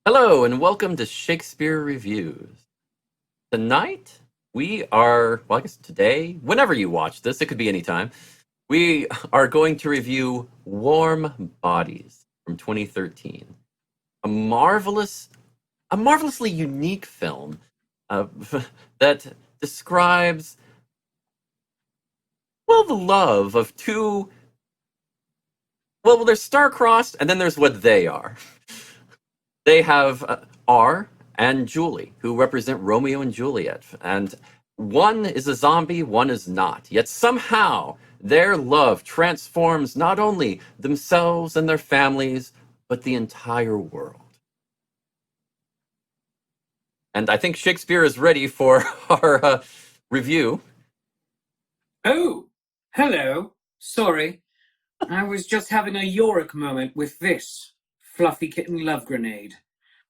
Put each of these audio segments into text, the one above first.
Hello and welcome to Shakespeare Reviews. Tonight we are, well, I guess today, whenever you watch this, it could be any time, we are going to review Warm Bodies from 2013. A marvelous, a marvelously unique film uh, that describes, well, the love of two, well, they're star-crossed and then there's what they are. They have R and Julie, who represent Romeo and Juliet. And one is a zombie, one is not. Yet somehow their love transforms not only themselves and their families, but the entire world. And I think Shakespeare is ready for our review. Oh, hello. Sorry. I was just having a Yorick moment with this fluffy kitten love grenade.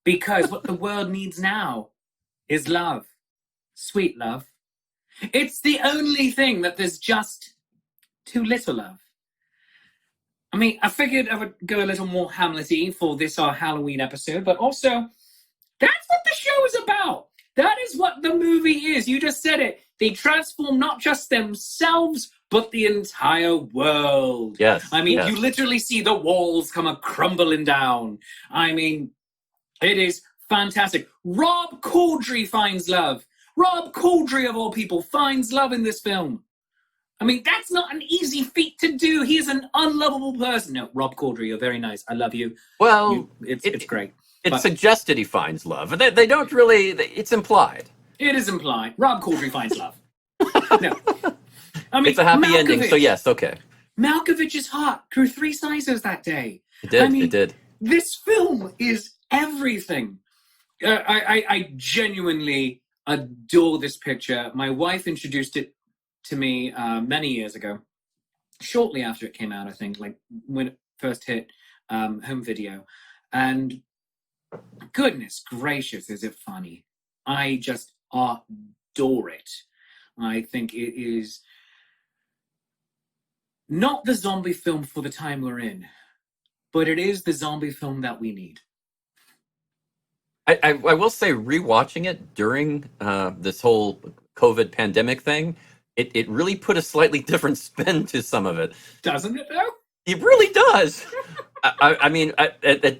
Because what the world needs now is love. Sweet love. It's the only thing that there's just too little of. I mean, I figured I would go a little more Hamlet-y for this our Halloween episode, but also, that's what the show is about. That is what the movie is. You just said it. They transform not just themselves, but the entire world. Yes. I mean, yes. You literally see the walls come crumbling down. I mean, it is fantastic. Rob Corddry finds love. Rob Corddry, of all people, finds love in this film. I mean, that's not an easy feat to do. He is an unlovable person. No, Rob Corddry, you're very nice. I love you. Well, it's great. It's suggested he finds love. They don't really, it's implied. It is implied. Rob Corddry finds love. No. I mean, it's a happy ending, so yes, okay. Malkovich's heart grew 3 sizes that day. It did, I mean, it did. This film is everything. I genuinely adore this picture. My wife introduced it to me many years ago, shortly after it came out, I think, like when it first hit home video. And goodness gracious, is it funny. I just adore it. I think it is not the zombie film for the time we're in, but it is the zombie film that we need. I will say, rewatching it during this whole COVID pandemic thing, it really put a slightly different spin to some of it. Doesn't it, though? It really does. I mean,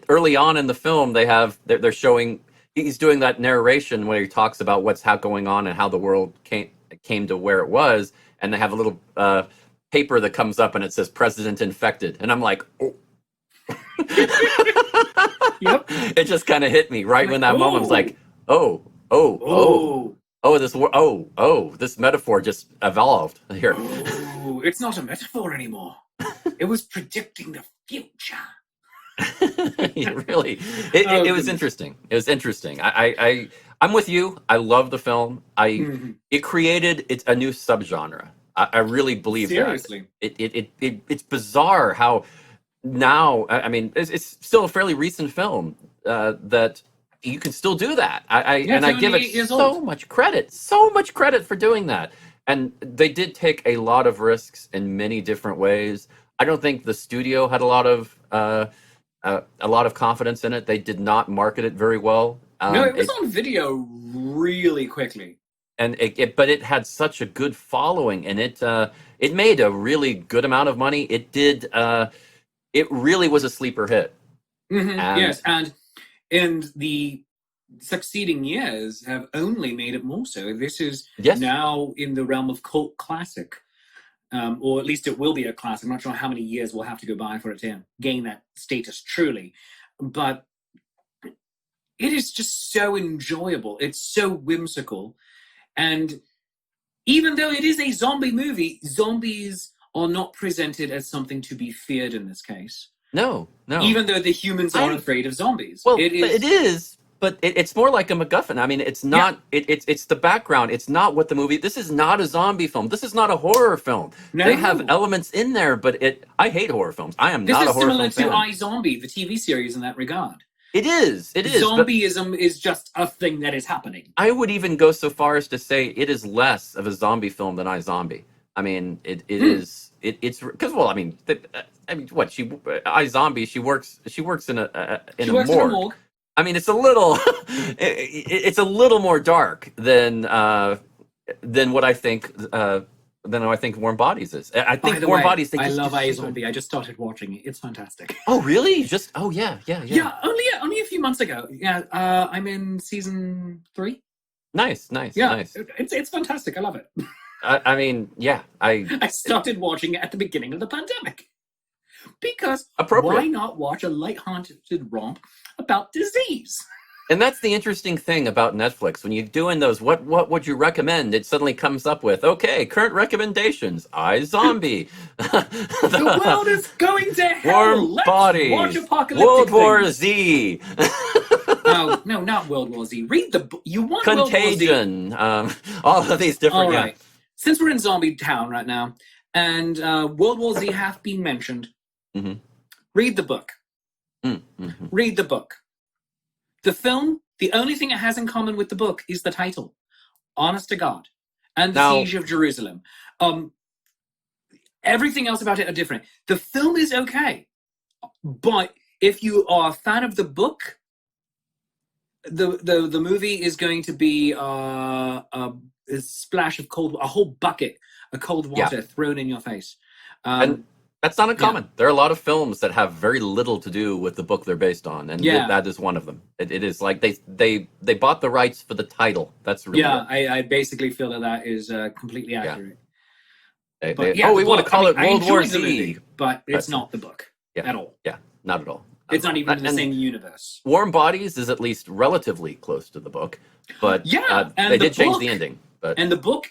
early on in the film, they're showing, he's doing that narration where he talks about what's going on and how the world came to where it was, and they have a little paper that comes up and it says "President infected," and I'm like, oh. Yep. It just kind of hit me right when that moment was like, this metaphor just evolved here. Oh, it's not a metaphor anymore. It was predicting the future. It was interesting. It was interesting. I'm with you. I love the film. It created a new subgenre. I really believe Seriously. that. It's bizarre how now, I mean, it's still a fairly recent film that you can still do that. I give it so much credit for doing that. And they did take a lot of risks in many different ways. I don't think the studio had a lot of confidence in it. They did not market it very well. No, it was on video really quickly. And but it had such a good following, and it made a really good amount of money. It did. It really was a sleeper hit. Mm-hmm. Yes, and the succeeding years have only made it more so. This is now in the realm of cult classic, or at least it will be a classic. I'm not sure how many years we'll have to go by for it to gain that status truly, but it is just so enjoyable. It's so whimsical, and even though it is a zombie movie, zombies are not presented as something to be feared in this case. No. Even though the humans are afraid of zombies. Well, it is, but it's more like a MacGuffin. I mean, it's not. Yeah. It's the background. It's not what the movie. This is not a zombie film. This is not a horror film. No. They have elements in there, but I hate horror films. I am not a horror film fan. This is similar to iZombie, the TV series, in that regard. It is. Zombieism is just a thing that is happening. I would even go so far as to say it is less of a zombie film than iZombie. I mean, it is. It's because, well, I mean, what iZombie? She works in a morgue. I mean, it's a little, it's a little more dark than what I think Warm Bodies is. I By think the Warm way, Bodies. I Just love do I so good. Zombie. I just started watching it. It's fantastic. Oh, really? Yeah. Yeah, only a few months ago. Yeah, I'm in season 3. Nice. Yeah, it's fantastic. I love it. I mean, yeah, I started watching it at the beginning of the pandemic because Appropriate. why not watch a light-hearted romp about disease? And that's the interesting thing about Netflix. When you're doing those, what would you recommend? It suddenly comes up with, okay, current recommendations. Zombie. The world is going to hell. Warm Let's Bodies. watch apocalyptic World War things. Z. No, not World War Z. Read the book. You want Contagion. World War Z. All of these different. All right. Since we're in Zombie Town right now, and World War Z have been mentioned, Mm-hmm. read the book. Mm-hmm. Read the book. The film, the only thing it has in common with the book is the title, Honest to God, and the Siege of Jerusalem. Everything else about it are different. The film is okay, but if you are a fan of the book, the movie is going to be a splash of a whole bucket of cold water thrown in your face. And that's not uncommon. There are a lot of films that have very little to do with the book they're based on, and that is one of them. It is like they bought the rights for the title. That's really I basically feel that is completely accurate. We want to call it World War Z, movie, but it's not the book at all. Yeah, not at all. It's not even in the same universe. Warm Bodies is at least relatively close to the book, but they did change the ending. But and the book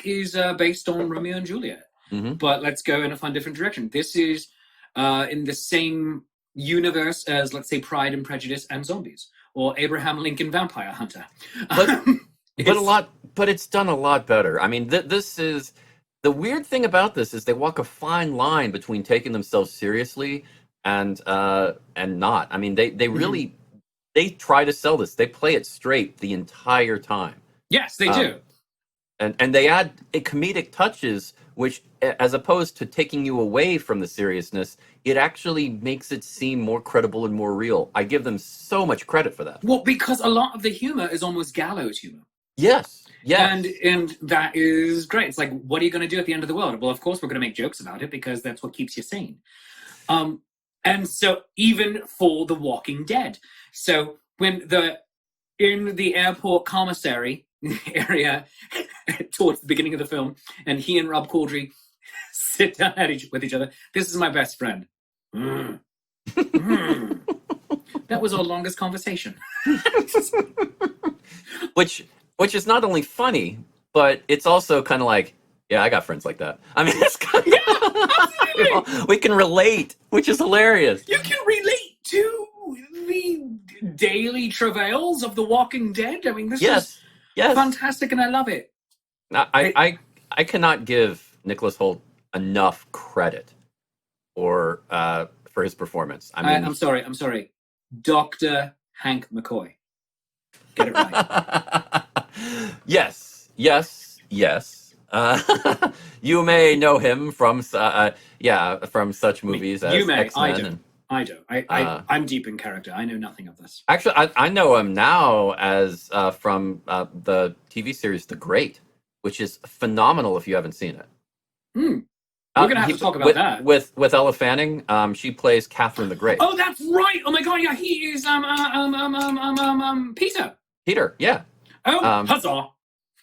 is based on Romeo and Juliet. Mm-hmm. But let's go in a fun different direction. This is in the same universe as, let's say, Pride and Prejudice and Zombies, or Abraham Lincoln Vampire Hunter. But it's done a lot better. I mean, this is the weird thing about this is they walk a fine line between taking themselves seriously and not. I mean, they really they try to sell this. They play it straight the entire time. Yes, they do. And they add comedic touches, which, as opposed to taking you away from the seriousness, it actually makes it seem more credible and more real. I give them so much credit for that. Well, because a lot of the humor is almost gallows humor. Yes. And that is great. It's like, what are you going to do at the end of the world? Well, of course, we're going to make jokes about it because that's what keeps you sane. And so even for The Walking Dead. So when in the airport commissary area towards the beginning of the film, and he and Rob Corddry sit down with each other, this is my best friend. That was our longest conversation. Which is not only funny, but it's also kind of like, yeah, I got friends like that. I mean, it's kind of, we can relate, which is hilarious. You can relate to the daily travails of The Walking Dead. I mean, this is fantastic, and I love it. I cannot give Nicholas Hoult enough credit for his performance. I mean, I'm sorry. Dr. Hank McCoy. Get it right. Yes. You may know him from such movies as X-Men. I don't. I'm deep in character. I know nothing of this. Actually, I know him now as from the TV series The Great, which is phenomenal if you haven't seen it. We're going to have to talk about that. With Ella Fanning, she plays Catherine the Great. Oh, that's right! Oh my god, yeah, he is Peter. Peter, yeah. Oh, huzzah!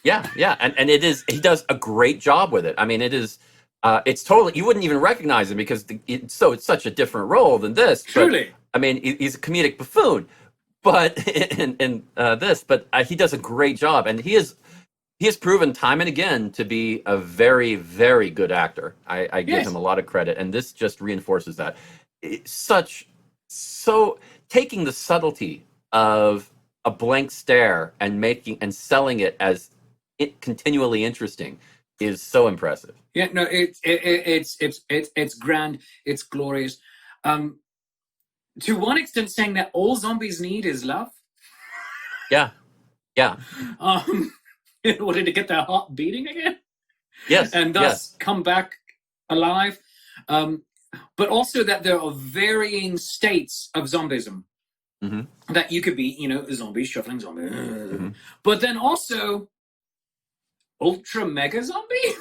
Yeah, and he does a great job with it. I mean, it is, it's totally, you wouldn't even recognize him because it's such a different role than this. Truly. But, I mean, he's a comedic buffoon, but in this, but he does a great job, and he has proven time and again to be a very, very good actor. I give him a lot of credit, and this just reinforces that. So taking the subtlety of a blank stare and selling it as continually interesting is so impressive. Yeah, no, it's grand, it's glorious. To one extent, saying that all zombies need is love. Yeah. In order to get their heart beating again. Yes. And thus come back alive. But also that there are varying states of zombism. that you could be, a zombie shuffling zombie. Mm-hmm. But then also ultra mega zombie?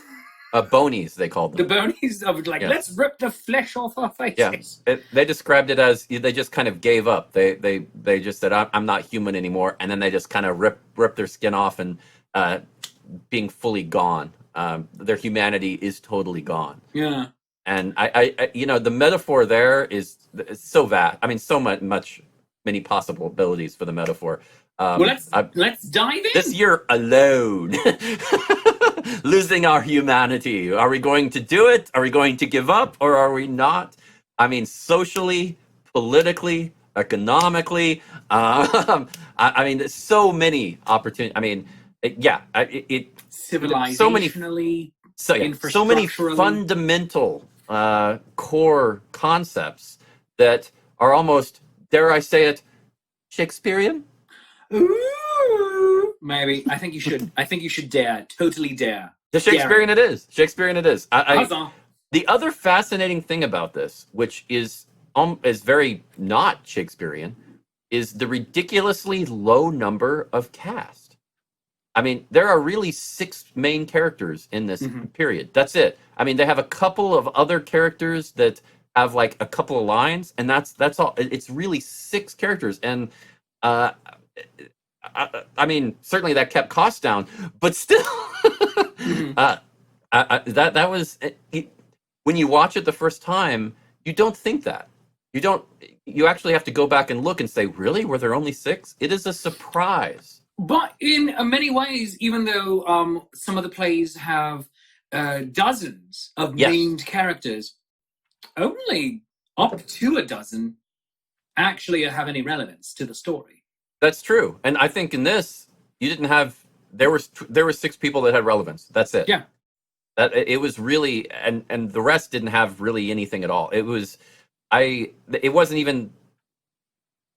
Bonies, they called them. The bonies of let's rip the flesh off our faces. Yeah, they described it as they just kind of gave up. They just said, I'm not human anymore. And then they just kind of rip their skin off and being fully gone. Their humanity is totally gone. Yeah. And I the metaphor there is so vast. I mean, so many possibilities for the metaphor. Well, let's dive in. This year alone, losing our humanity. Are we going to do it? Are we going to give up? Or are we not? I mean, socially, politically, economically. I mean, there's so many opportunities. I mean, civilizationally, so many fundamental core concepts that are almost, dare I say it, Shakespearean? Ooh, maybe. I think you should dare. Totally dare. The Shakespearean it is. Shakespearean it is. The other fascinating thing about this, which is very not Shakespearean, is the ridiculously low number of cast. I mean, there are really 6 main characters in this period. That's it. I mean, they have a couple of other characters that have like a couple of lines, and that's all. It's really 6 characters, and I mean, certainly that kept costs down, but still, that was when you watch it the first time, you don't think that. You actually have to go back and look and say, really, were there only 6? It is a surprise. But in many ways, even though some of the plays have dozens of named characters, only up to a dozen actually have any relevance to the story. That's true, and I think in this, you didn't have. There were 6 people that had relevance. That's it. Yeah, that it was really, and the rest didn't have really anything at all. It was, it wasn't even.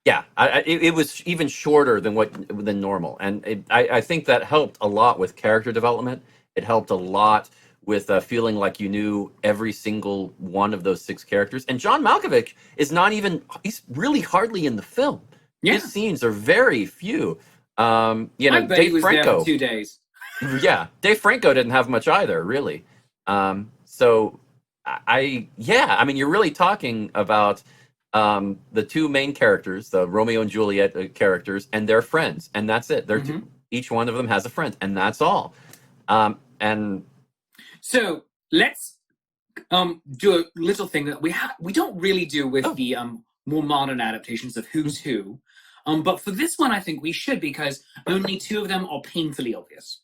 Yeah, it was even shorter than normal, and I think that helped a lot with character development. It helped a lot with feeling like you knew every single one of those 6 characters. And John Malkovich is not even. He's really hardly in the film. Yeah. His scenes are very few. I bet Dave he was Franco. there for 2 days. Yeah, Dave Franco didn't have much either, really. So I mean, you're really talking about the 2 main characters, the Romeo and Juliet characters, and their friends, and that's it. Each one of them has a friend, and that's all. And so let's do a little thing that we don't really do with the more modern adaptations of Who's Who. But for this one, I think we should, because only 2 of them are painfully obvious.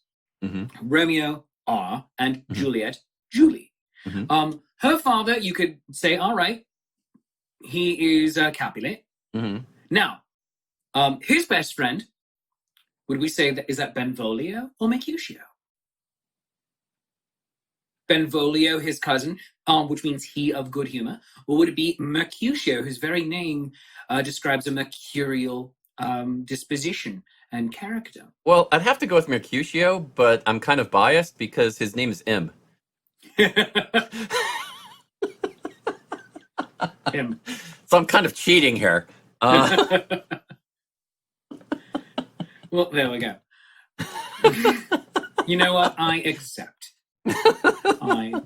Romeo, R, and Juliet, Julie. Her father, you could say, all right, he is Capulet. Now, his best friend, would we say is that Benvolio or Mercutio? Benvolio, his cousin, which means he of good humor, or would it be Mercutio, whose very name describes a mercurial disposition and character? Well, I'd have to go with Mercutio, but I'm kind of biased because his name is M. Him. So I'm kind of cheating here. Well, there we go. You know what? I accept. And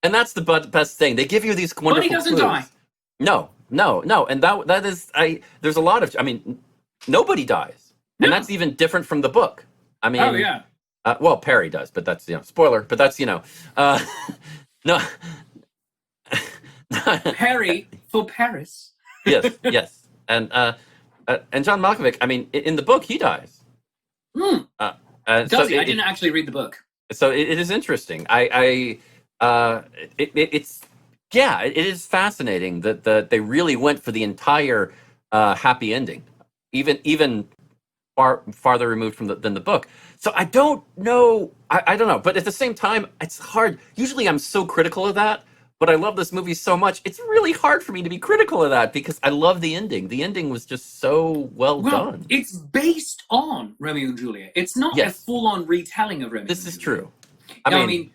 that's the best thing. They give you these wonderful But he doesn't clues. die. No, and that is there's a lot of, I mean, nobody dies. No. And that's even different from the book. I mean, oh yeah. Well, Perry does, but that's, spoiler, but that's, no. Perry for Paris. yes. And John Malkovich, I mean, in the book, he dies. Does he? I didn't actually read the book. So it is interesting. It is fascinating that they really went for the entire happy ending, even farther removed than the book. So I don't know. I don't know. But at the same time, it's hard. Usually I'm so critical of that, but I love this movie so much. It's really hard for me to be critical of that because I love the ending. The ending was just so well done. It's based on Romeo and Juliet. It's not a full-on retelling of Romeo. This is true. I mean,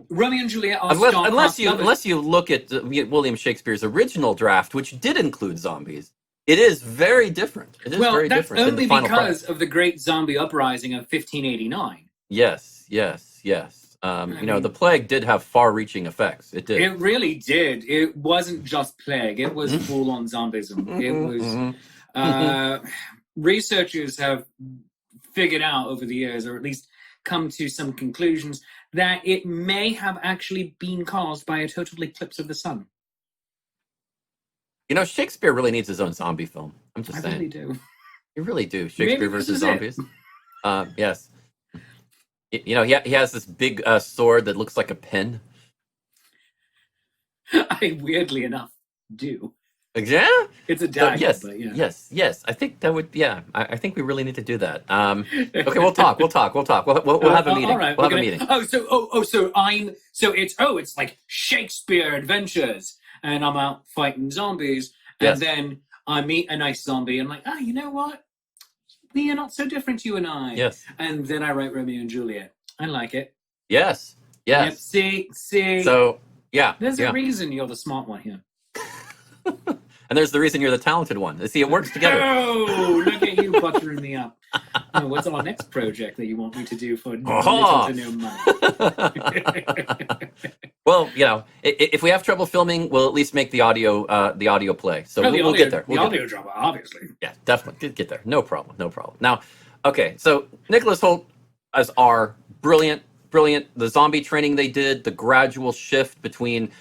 Romeo and Juliet are unless you look at William Shakespeare's original draft, which did include zombies. It is very different. It is Well, very that's different than only the final because product. of the Great Zombie Uprising of 1589. Yes, yes, yes. I You know, the mean, plague did have far-reaching effects. It did. it really did. It wasn't just plague. It was full-on zombism. It was. Uh, Researchers have figured out over the years, or at least come to some conclusions, that it may have actually been caused by a total eclipse of the sun. You know, Shakespeare really needs his own zombie film. I'm just I saying. really do. You really do. Maybe Shakespeare this versus is it. zombies. Yes. You know, he has this big sword that looks like a pen. I weirdly enough do. Yeah. It's a So dagger, yes, but yeah. yes. I think that would. Yeah. I think we really need to do that. Okay, we'll talk. We'll have a meeting. All right, We'll have we're a gonna. meeting. It's like Shakespeare adventures, and I'm out fighting zombies, and Yes. then I meet a nice zombie, and I'm like, you know what? We are not so different, you and I. Yes. And then I write Romeo and Juliet. I like it. Yes. Yep. Yes. See. So yeah. There's yeah. a reason you're the smart one here. And there's the reason you're the talented one. See, it works together. Oh, look at you buttering me up. Oh, what's our next project that you want me to do for little to no money? Well, you know, if we have trouble filming, we'll at least make the audio play. So we'll get there. The audio drama, obviously. Yeah, definitely get there. No problem. Now, okay, so Nicholas Hoult as R, brilliant. The zombie training they did, the gradual shift between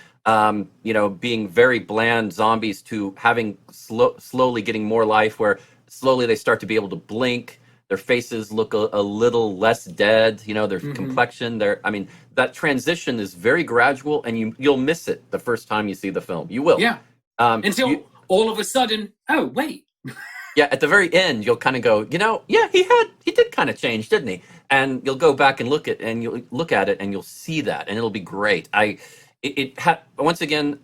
being very bland zombies to having slowly getting more life, where slowly they start to be able to blink. Their faces look a little less dead. You know, their complexion. That transition is very gradual, and you'll miss it the first time you see the film. You will. Yeah. Until all of a sudden, oh wait. Yeah, at the very end, you'll kind of go, he did kind of change, didn't he? And you'll go back and look at it, and you'll see that, and it'll be great. Once again,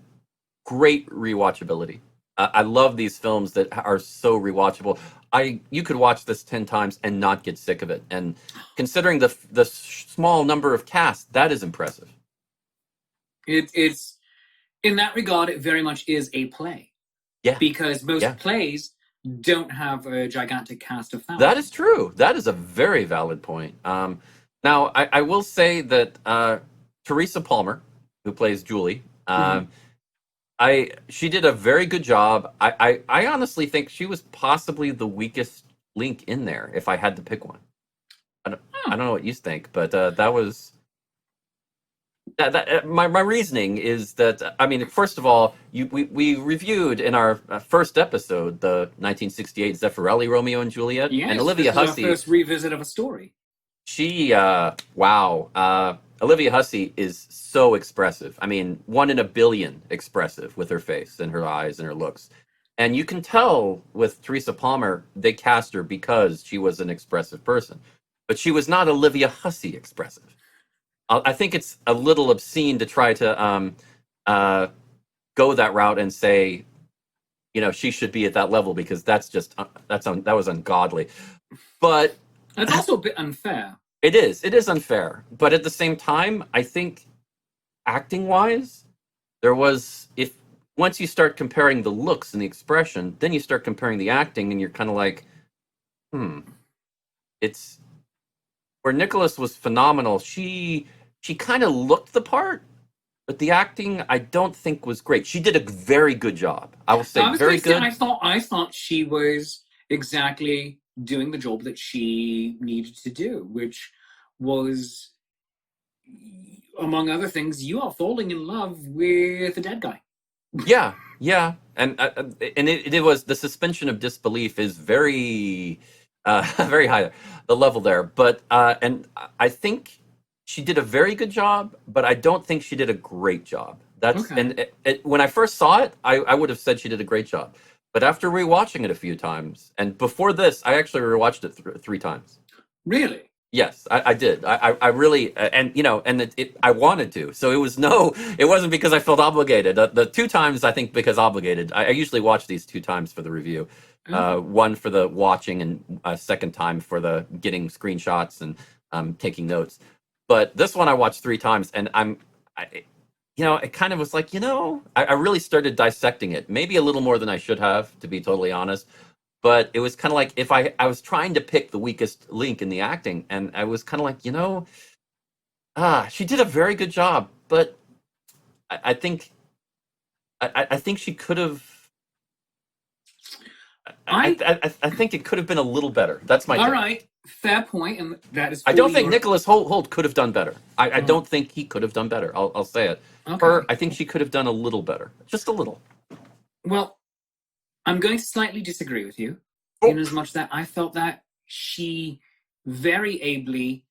great rewatchability. I love these films that are so rewatchable. You could watch this 10 times and not get sick of it. And considering the small number of cast, that is impressive. It's in that regard, it very much is a play. Yeah. Because most plays don't have a gigantic cast of thousands. That is true. That is a very valid point. Now, I will say that Teresa Palmer, who plays Julie, she did a very good job. I honestly think she was possibly the weakest link in there, if I had to pick one. I don't know what you think, but that was my reasoning is that, first of all, we reviewed in our first episode the 1968 Zeffirelli Romeo and Juliet, and Olivia Hussey. Our first revisit of a story. Olivia Hussey is so expressive. 1 in a billion expressive with her face and her eyes and her looks. And you can tell with Teresa Palmer, they cast her because she was an expressive person. But she was not Olivia Hussey expressive. I think it's a little obscene to try to go that route and say, she should be at that level, because that was ungodly. But it's also a bit unfair. It is unfair. But at the same time, I think acting-wise, once you start comparing the looks and the expression, then you start comparing the acting, and you're kind of like, it's where Nicholas was phenomenal. She kind of looked the part, but the acting I don't think was great. She did a very good job. I will say very good. I thought she was exactly doing the job that she needed to do, which was, among other things, you are falling in love with a dead guy. Yeah, and it was, the suspension of disbelief is very, very high, the level there. But and I think she did a very good job, but I don't think she did a great job. And when I first saw it, I would have said she did a great job. But after rewatching it a few times, and before this, I actually rewatched it 3 times. Really? Yes, I did. I really, I wanted to. So it wasn't because I felt obligated. The 2 times, I think, because obligated. I usually watch these 2 times for the review. One for the watching, and a second time for the getting screenshots and taking notes. But this one I watched 3 times, and it kind of was like, I really started dissecting it, maybe a little more than I should have, to be totally honest. But it was kind of like if I was trying to pick the weakest link in the acting, and I was kind of like, she did a very good job, but I think I think she could have. I I think it could have been a little better. That's my all take. right, fair point, and that is. I don't think your- Nicholas Holt could have done better. I don't think he could have done better. I'll say it. Okay. Her, I think she could have done a little better, just a little. Well, I'm going to slightly disagree with you, Oh. in as much that I felt that she very ably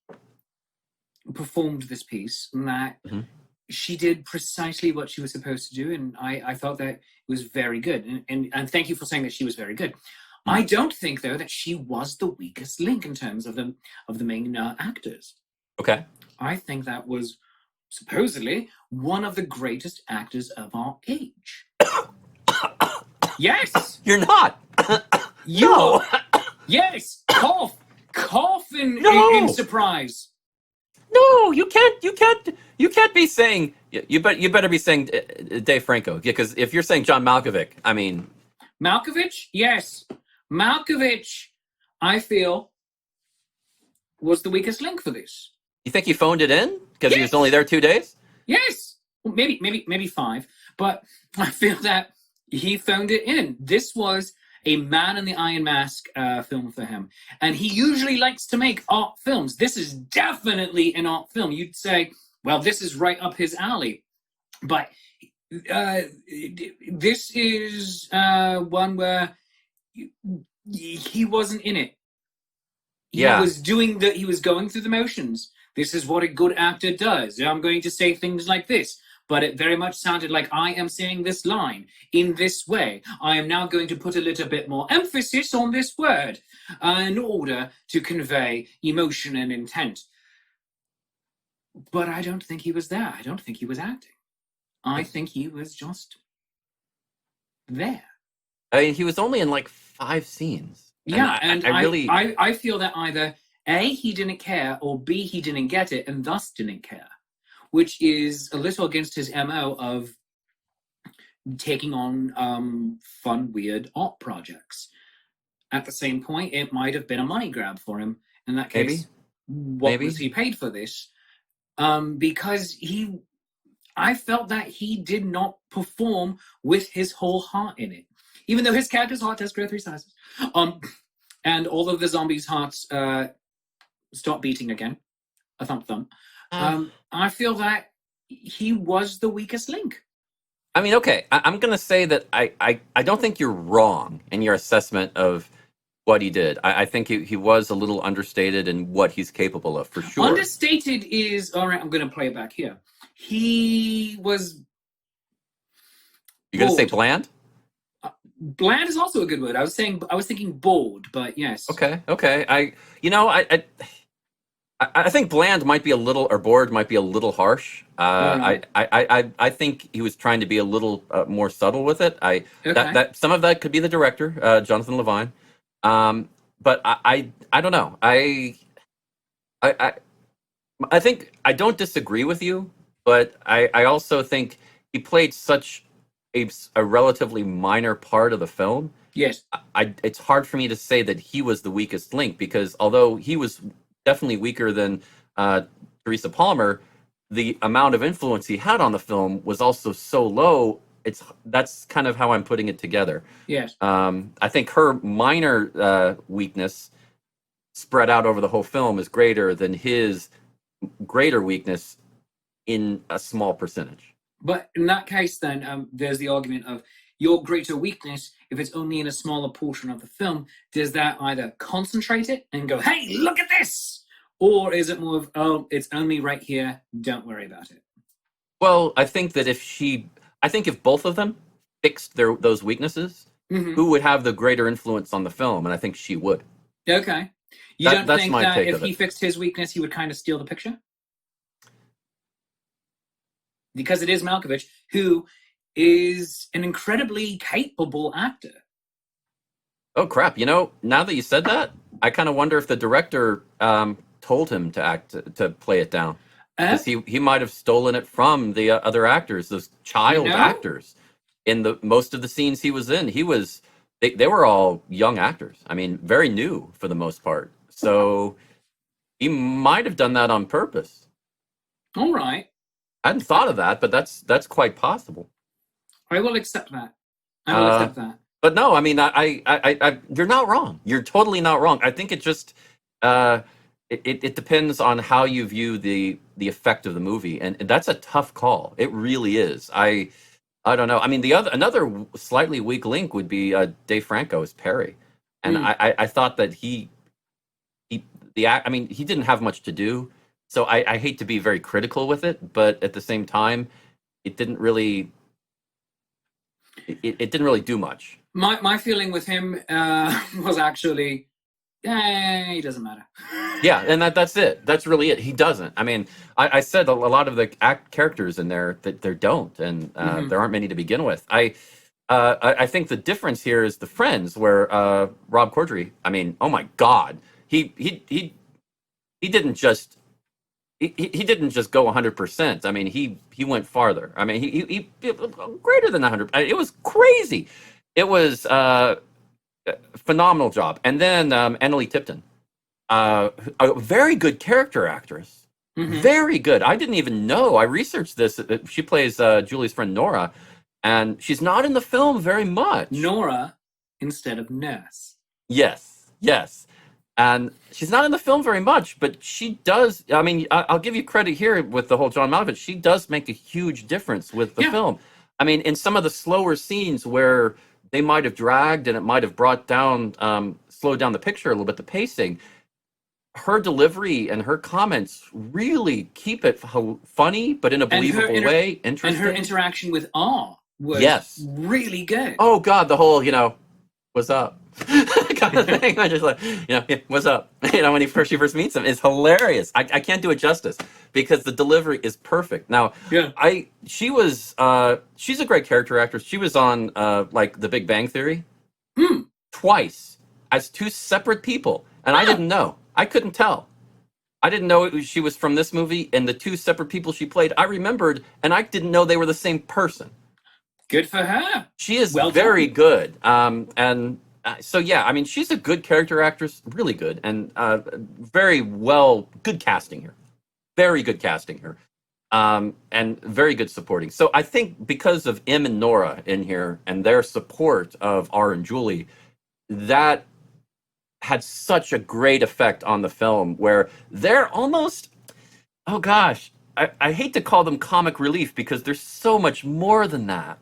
performed this piece, and that Mhm. she did precisely what she was supposed to do, and I felt that it was very good. And thank you for saying that she was very good. I don't think, though, that she was the weakest link in terms of the main actors. Okay. I think that was supposedly one of the greatest actors of our age. Yes, You're not. you No. are. Yes, cough in, No. in surprise. No, you can't be saying you better be saying Dave Franco, because if you're saying John Malkovich, I mean, Malkovich, yes, Malkovich, I feel, was the weakest link for this. you think he phoned it in because he was Yes. only there 2 days? Yes, well, maybe 5, but I feel that he phoned it in. This was a Man in the Iron Mask film for him, and he usually likes to make art films. This is definitely an art film. You'd say, well, this is right up his alley, but this is one where he wasn't in it. Yeah. He was going through the motions. This is what a good actor does. I'm going to say things like this, but it very much sounded like I am saying this line in this way. I am now going to put a little bit more emphasis on this word in order to convey emotion and intent. But I don't think he was there. I don't think he was acting. I think he was just there. I mean, he was only in like 5 scenes. Yeah, and I really, I feel that either A, he didn't care, or B, he didn't get it and thus didn't care, which is a little against his MO of taking on fun, weird art projects. At the same point, it might have been a money grab for him. In that case, what was he paid for this? Because I felt that he did not perform with his whole heart in it. Even though his character's heart does grow 3 sizes. And all of the zombies' hearts stop beating again. A thump thump. I feel that he was the weakest link. I mean, okay, I'm going to say that I don't think you're wrong in your assessment of what he did. I think he was a little understated in what he's capable of, for sure. Understated is, all right, I'm going to play it back here. He was... You're going to say bland? Bland is also a good word. I was thinking bored, but yes. Okay. I think bland might be a little, or bored might be a little harsh. I think he was trying to be a little more subtle with it. That some of that could be the director, Jonathan Levine. But I don't know. I think I don't disagree with you, but I also think he played such a relatively minor part of the film. Yes. It's hard for me to say that he was the weakest link, because although he was definitely weaker than Teresa Palmer, the amount of influence he had on the film was also so low. That's kind of how I'm putting it together. Yes. I think her minor weakness spread out over the whole film is greater than his greater weakness in a small percentage. But in that case, then, there's the argument of your greater weakness, if it's only in a smaller portion of the film, does that either concentrate it and go, hey, look at this? Or is it more of, oh, it's only right here, don't worry about it? Well, I think that if both of them fixed those weaknesses, who would have the greater influence on the film? And I think she would. Okay. You don't think that if he it. fixed his weakness, he would kind of steal the picture? Because it is Malkovich, who is an incredibly capable actor. Oh, crap. Now that you said that, I kind of wonder if the director told him to play it down. because he might have stolen it from the other actors, those child actors. In the most of the scenes he was in, they were all young actors. I mean, very new for the most part. So he might have done that on purpose. All right. I hadn't thought of that, but that's quite possible. I will accept that. I will accept that. But no, I mean, I you're not wrong. You're totally not wrong. I think it just it depends on how you view the effect of the movie, and that's a tough call. It really is. I don't know. I mean, another slightly weak link would be Dave Franco as Perry, and I thought that he didn't have much to do, so I hate to be very critical with it, but at the same time, it didn't really do much. My feeling with him was actually, he doesn't matter. Yeah, and that's it. That's really it. He doesn't. I mean, I said a lot of the characters in there that there don't, and there aren't many to begin with. I think the difference here is the friends, where Rob Corddry. I mean, oh my God, he didn't just he didn't just go 100%. I mean, he went farther. I mean, he greater than 100. It was crazy. It was a phenomenal job. And then Annalie Tipton, a very good character actress. Very good. I didn't even know. I researched this. She plays Julie's friend Nora, and she's not in the film very much. Nora instead of Nurse. Yes. And she's not in the film very much, but she does. I mean, I'll give you credit here with the whole John Malkovich. She does make a huge difference with the film. I mean, in some of the slower scenes where they might have dragged and it might have slowed down the picture a little bit, the pacing, her delivery and her comments really keep it funny, but in a believable way, interesting. And her interaction with R was really good. Oh God, the whole, what's up? kind of thing. I just like, what's up? When she first meets him, is hilarious. I can't do it justice because the delivery is perfect. Now, she's a great character actress. She was on like The Big Bang Theory twice as two separate people, and I didn't know. I couldn't tell. I didn't know she was from this movie, and the two separate people she played, I remembered, and I didn't know they were the same person. Good for her. She is very good. So yeah, I mean, she's a good character actress, really good, and good casting here. Very good casting here. And very good supporting. So I think because of Em and Nora in here and their support of R and Julie, that had such a great effect on the film where they're almost, oh gosh, I hate to call them comic relief because there's so much more than that.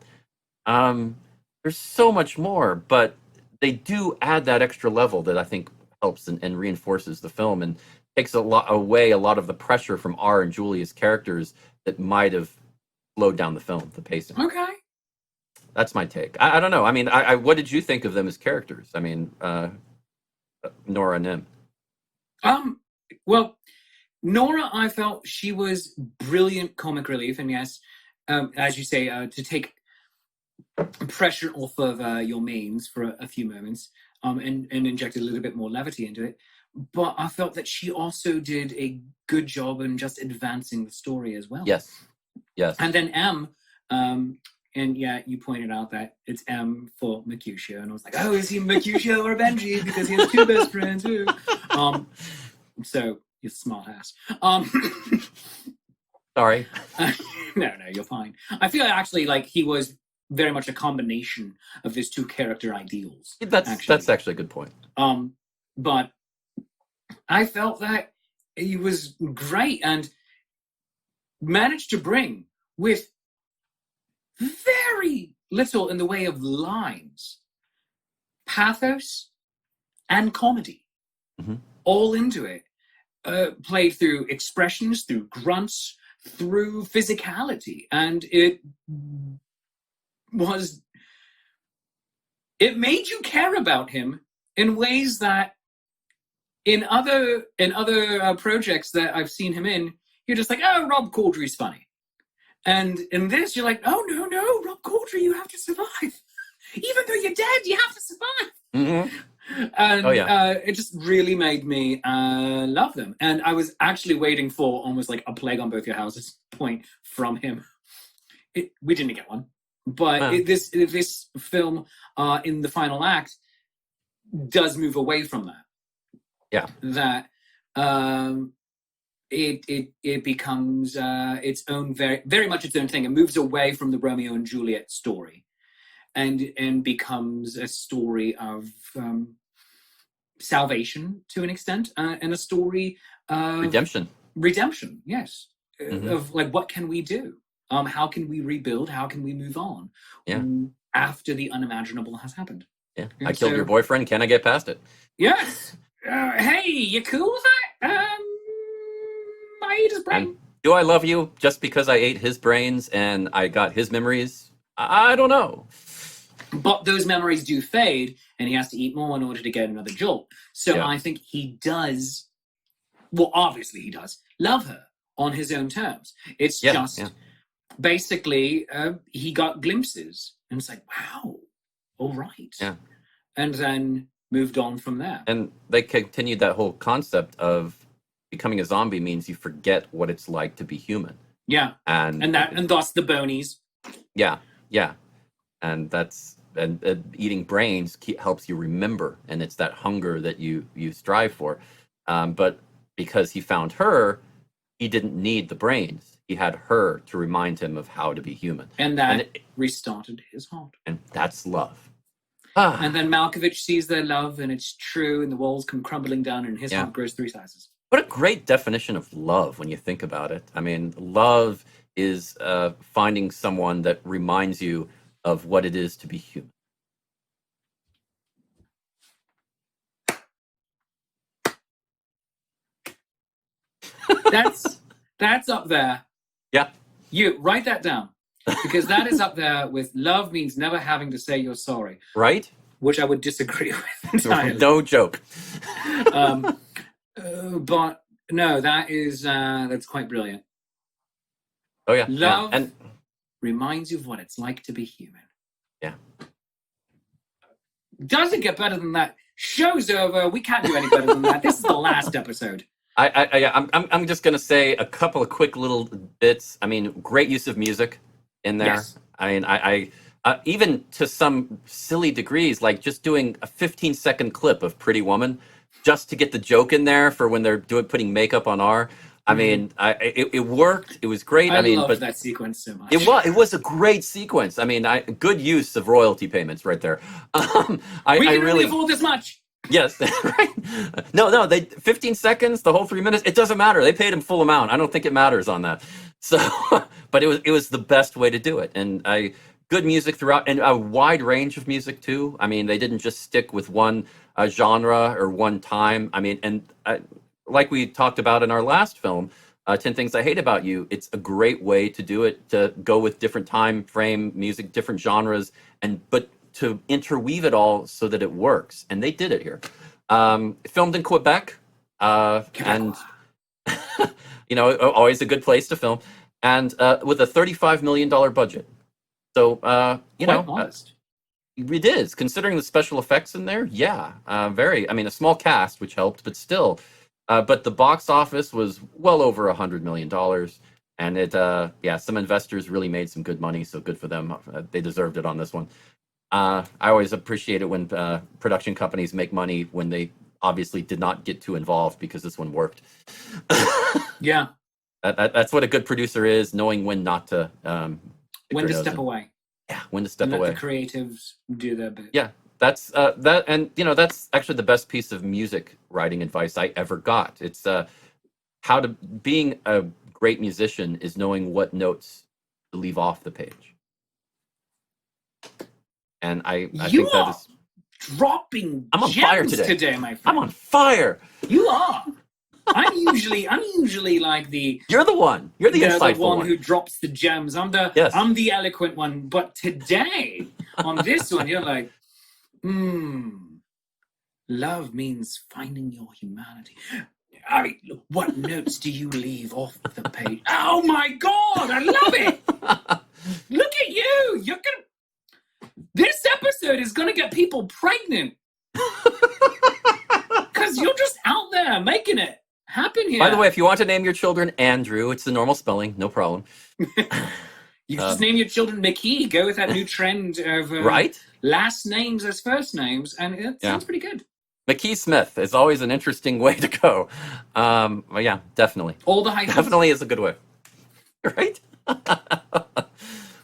There's so much more, but they do add that extra level that I think helps and reinforces the film and takes away a lot of the pressure from R and Julia's characters that might have slowed down the film, the pacing. Okay. That's my take. I don't know. I mean, what did you think of them as characters? I mean, Nora and Em. Well, Nora, I felt she was brilliant comic relief, and yes, as you say, to take pressure off of your mains for a few moments, and inject a little bit more levity into it. But I felt that she also did a good job in just advancing the story as well. Yes. And then Em, and yeah, you pointed out that it's M for Mercutio, and I was like, oh, is he Mercutio or Benji? Because he has two best friends too. So you're smart ass. Sorry. No, you're fine. I feel actually like he was very much a combination of his two character ideals. That's actually a good point. But I felt that he was great and managed to bring, with very little in the way of lines, pathos and comedy all into it, played through expressions, through grunts, through physicality, and it made you care about him in ways that in other projects that I've seen him in, you're just like, oh, Rob Corddry's funny. And in this, you're like, oh, no, Rob Corddry, you have to survive. Even though you're dead, you have to survive. And Oh, yeah. it just really made me love them. And I was actually waiting for almost like a plague on both your houses point from him. We didn't get one, but Yeah. this film in the final act does move away from that. Yeah. That it becomes its own very much its own thing. It moves away from the Romeo and Juliet story, and becomes a story of salvation to an extent, and a story of redemption. Yes, of like, what can we do? How can we rebuild? How can we move on? Yeah. After the unimaginable has happened. Yeah. And I killed your boyfriend. Can I get past it? Yes. Hey, you cool with that? I ate his brain. And do I love you just because I ate his brains and I got his memories? I don't know. But those memories do fade, and he has to eat more in order to get another jolt. So Yeah. I think he does, well, obviously he does, love her on his own terms. It's just basically he got glimpses, and it's like, wow, all right. Yeah. And then moved on from there. And they continued that whole concept of becoming a zombie means you forget what it's like to be human. Yeah. And thus the bonies. Yeah. Yeah. And that's eating brains helps you remember, and it's that hunger that you strive for. But because he found her, he didn't need the brains. He had her to remind him of how to be human. And that restarted his heart. And that's love. And then Malkovich sees their love, and it's true, and the walls come crumbling down, and his heart grows 3 sizes. What a great definition of love when you think about it. I mean, love is finding someone that reminds you of what it is to be human. That's up there. Yeah. You write that down, because that is up there with love means never having to say you're sorry. Right? Which I would disagree with entirely. No joke. But no, that's quite brilliant. Oh yeah. Love And reminds you of what it's like to be human. Yeah. Doesn't get better than that. Show's over. We can't do any better than that. This is the last episode. I'm just gonna say a couple of quick little bits. I mean, great use of music in there. Yes. I mean, I even to some silly degrees, like just doing a 15-second clip of Pretty Woman, just to get the joke in there for when they're putting makeup on R. I mean, it worked. It was great. I mean, love but that sequence so much. it was a great sequence. I mean, good use of royalty payments right there. We can really afford this much. Yes, right. No, they 15 seconds, the whole 3 minutes. It doesn't matter. They paid him full amount. I don't think it matters on that. So, but it was the best way to do it, and good music throughout, and a wide range of music too. I mean, they didn't just stick with one genre or one time. I mean, and like we talked about in our last film, 10 Things I Hate About You. It's a great way to do it, to go with different time frame music, different genres, but to interweave it all so that it works. And they did it here. Filmed in Quebec, and always a good place to film, and with a $35 million budget. So Honest. It is, considering the special effects in there. Yeah, very. I mean, a small cast, which helped, but still. But the box office was well over $100 million, and it some investors really made some good money. So good for them. They deserved it on this one. I always appreciate it when production companies make money when they obviously did not get too involved, because this one worked. Yeah. That's what a good producer is, knowing when not to. When to step away. Yeah, when to step Let away. the creatives do their bit. Yeah, that's that, and that's actually the best piece of music writing advice I ever got. It's being a great musician is knowing what notes to leave off the page. And I think that is dropping. I'm on fire today, my friend. I'm on fire. You are. I'm usually like the. You're the one. You're the insightful one who drops the gems. I'm the eloquent one. But today, on this one, you're like, love means finding your humanity. I mean, what notes do you leave off the page? Oh my God, I love it. Look at you. This episode is gonna get people pregnant. Because you're just out there making it happen here. By the way, if you want to name your children Andrew, it's the normal spelling, no problem. You can just name your children McKee. Go with that new trend of right? last names as first names, and it sounds pretty good. McKee Smith is always an interesting way to go. Well, yeah, definitely. All the hyphens. Definitely is a good way. Right?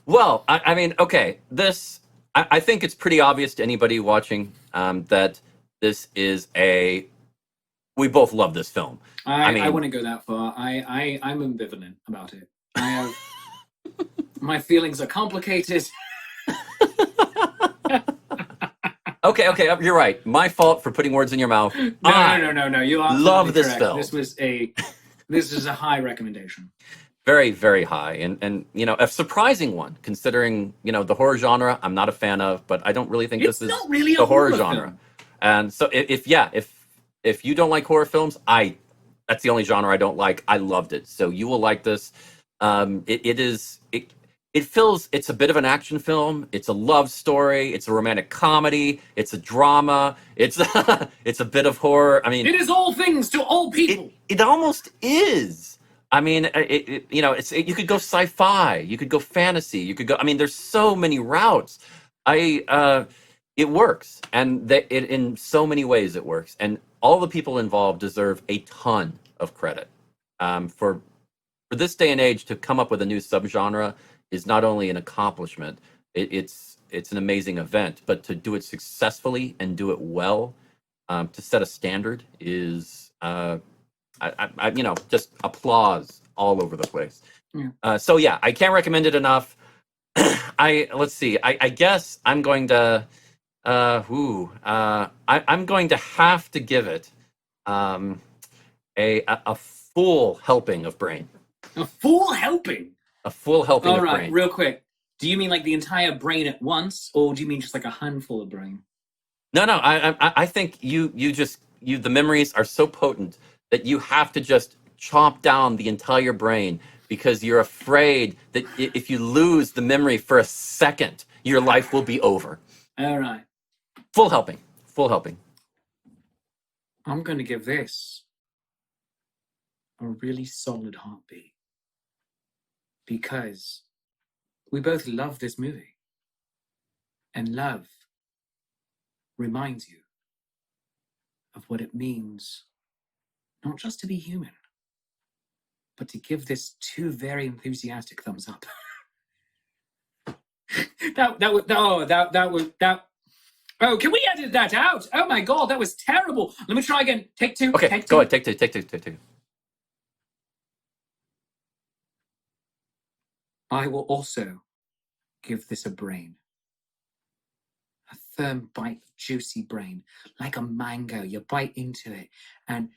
Well, I mean, okay, this, I think it's pretty obvious to anybody watching that this is we both love this film. I wouldn't go that far. I'm ambivalent about it. I have, my feelings are complicated. Okay, you're right. My fault for putting words in your mouth. No. You are love this correct. film. This is a high recommendation. Very, very high, and a surprising one considering the horror genre. I'm not a fan of, but I don't really think this is not really the a horror genre. Film. And so, if you don't like horror films, that's the only genre I don't like. I loved it, so you will like this. It's a bit of an action film. It's a love story. It's a romantic comedy. It's a drama. It's it's a bit of horror. I mean, it is all things to all people. It almost is. I mean, you could go sci-fi, you could go fantasy, you could go. I mean, there's so many routes. It works, and in so many ways it works, and all the people involved deserve a ton of credit. For this day and age to come up with a new subgenre is not only an accomplishment, it's an amazing event, but to do it successfully and do it well, to set a standard is. Just applause all over the place. Yeah. So yeah, I can't recommend it enough. Let's see. I guess I'm going to. I'm going to have to give it a full helping of brain. A full helping. A full helping of brain. All brain. right, real quick. Do you mean like the entire brain at once, or do you mean just like a handful of brain? No. I think the memories are so potent that you have to just chomp down the entire brain because you're afraid that if you lose the memory for a second, your life will be over. All right. Full helping. Full helping. I'm going to give this a really solid heartbeat because we both love this movie. And love reminds you of what it means not just to be human, but to give this 2 very enthusiastic thumbs up. Oh, can we edit that out? Oh my God, that was terrible. Let me try again. Take 2. Okay, take 2. Go ahead. Take two. I will also give this a brain. A firm bite of juicy brain, like a mango. You bite into it, and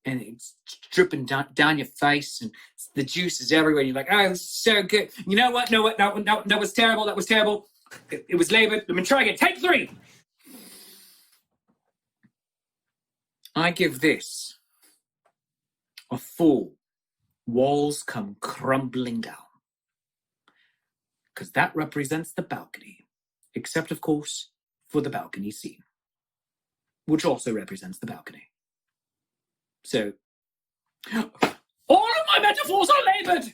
it's dripping down your face, and the juice is everywhere. You're like, oh, it's so good. You know what? No, that was terrible. That was terrible. It was laboured. Let me try again. Take 3. I give this a full walls come crumbling down. Because that represents the balcony. Except, of course, for the balcony scene. Which also represents the balcony. So, all of my metaphors are laboured!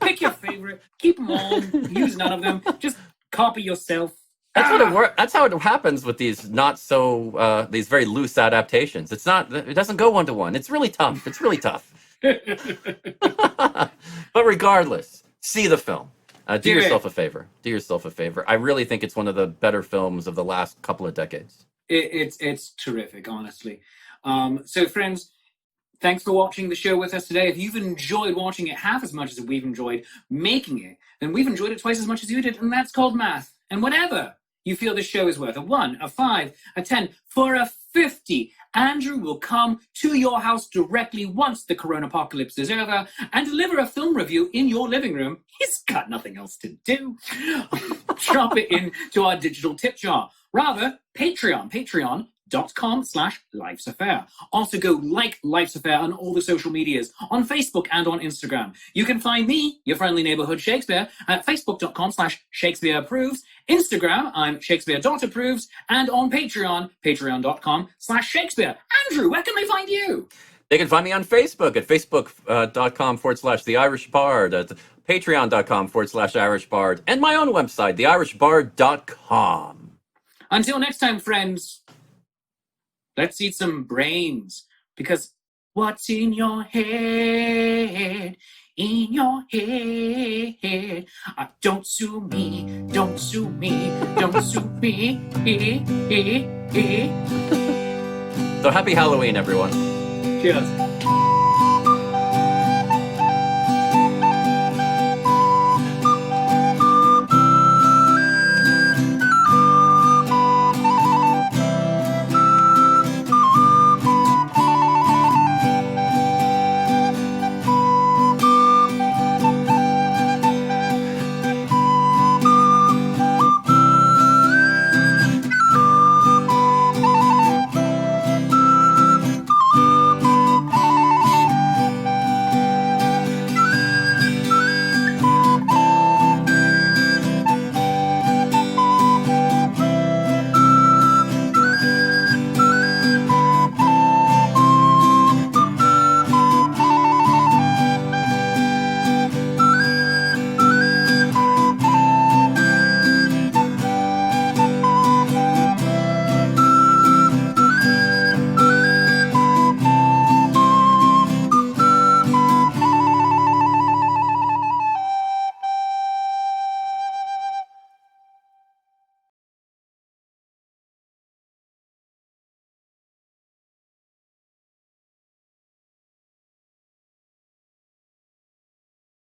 Pick your favourite. Keep them on. Use none of them. Just copy yourself. That's how it happens with these these very loose adaptations. It doesn't go 1-to-1. It's really tough. But regardless, see the film. Do yourself a favor. I really think it's one of the better films of the last couple of decades. It's terrific, honestly. So, friends, thanks for watching the show with us today. If you've enjoyed watching it half as much as we've enjoyed making it, then we've enjoyed it twice as much as you did, and that's called math. And whatever you feel this show is worth, a 1, a 5, a 10, for a 50, Andrew will come to your house directly once the corona apocalypse is over and deliver a film review in your living room. He's got nothing else to do. Drop it into our digital tip jar. Rather, Patreon Facebook.com/Life's Affair. Also go like Life's Affair on all the social medias, on Facebook and on Instagram. You can find me, your friendly neighborhood Shakespeare, at Facebook.com/Shakespeare Approves. Instagram, I'm Shakespeare.approves, and on Patreon, Patreon.com/Shakespeare. Andrew, where can they find you? They can find me on Facebook at Facebook.com/The Irish Bard, at Patreon.com/Irish Bard, and my own website, TheIrishBard.com. Until next time, friends, let's eat some brains, because what's in your head? In your head. Don't sue me, don't sue me, don't sue me. So happy Halloween, everyone. Cheers.